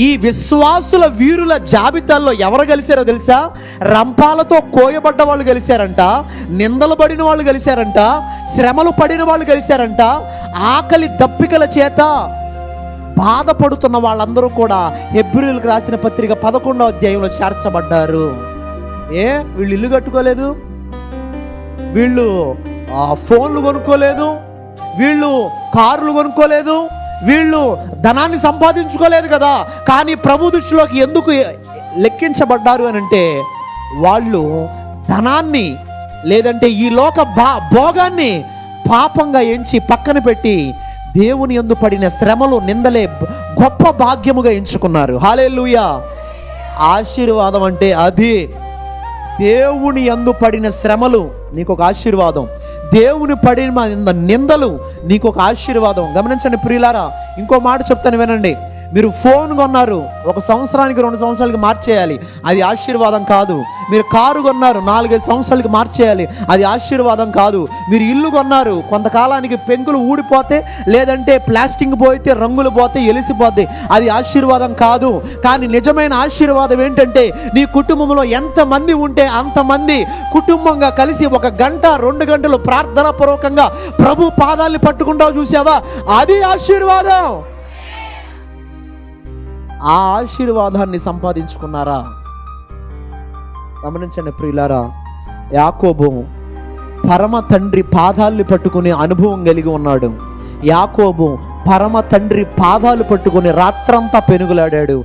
ఈ విశ్వాసుల వీరుల జాబితాల్లో ఎవరు కలిశారో తెలుసా? రంపాలతో కోయబడ్డ వాళ్ళు కలిశారంట, నిందలు పడిన వాళ్ళు కలిశారంట, శ్రమలు పడిన వాళ్ళు కలిశారంట, ఆకలి దప్పికల చేత బాధపడుతున్న వాళ్ళందరూ కూడా హెబ్రీయులకు రాసిన పత్రిక 11వ అధ్యాయంలో చేర్చబడ్డారు. వీళ్ళు ఇల్లు కట్టుకోలేదు, వీళ్ళు ఫోన్లు కొనుక్కోలేదు, వీళ్ళు కార్లు కొనుక్కోలేదు, వీళ్ళు ధనాన్ని సంపాదించుకోలేదు కదా. కానీ ప్రభు దృష్టిలోకి ఎందుకు లెక్కించబడ్డారు అని అంటే, వాళ్ళు ధనాన్ని లేదంటే ఈ లోక భోగాన్ని పాపంగా ఎంచి పక్కన పెట్టి దేవుని యందు పడిన శ్రమలు నిందలే గొప్ప భాగ్యముగా ఎంచుకున్నారు. హల్లెలూయా. ఆశీర్వాదం అంటే అది. దేవుని యందు పడిన శ్రమలు నీకు ఒక ఆశీర్వాదం, దేవుని పడిన నిందలు నీకు ఒక ఆశీర్వాదం. గమనించండి ప్రియులారా, ఇంకో మాట చెప్తాను వినండి. మీరు ఫోన్ కొన్నారు, 1 సంవత్సరానికి 2 సంవత్సరాలకి మార్చేయాలి, అది ఆశీర్వాదం కాదు. మీరు కారు కొన్నారు, 4-5 సంవత్సరాలకి మార్చేయాలి, అది ఆశీర్వాదం కాదు. మీరు ఇల్లు కొన్నారు, కొంతకాలానికి పెంకులు ఊడిపోతే లేదంటే ప్లాస్టింగ్ పోతే రంగులు పోతే ఎలిసిపోతే, అది ఆశీర్వాదం కాదు. కానీ నిజమైన ఆశీర్వాదం ఏంటంటే, నీ కుటుంబంలో ఎంతమంది ఉంటే అంతమంది కుటుంబంగా కలిసి 1 గంట 2 గంటలు ప్రార్థనా పూర్వకంగా ప్రభు పాదాలని పట్టుకుంటావు చూసావా, అది ఆశీర్వాదం. ఆ ఆశీర్వాదాన్ని సంపాదించుకున్నారా? గమనించండి ప్రియులారా, యాకోబు పరమ తండ్రి పాదాలు పట్టుకునే అనుభవం కలిగి ఉన్నాడు. యాకోబు పరమ తండ్రి పాదాలు పట్టుకుని రాత్రంతా పెనుగులాడాడు.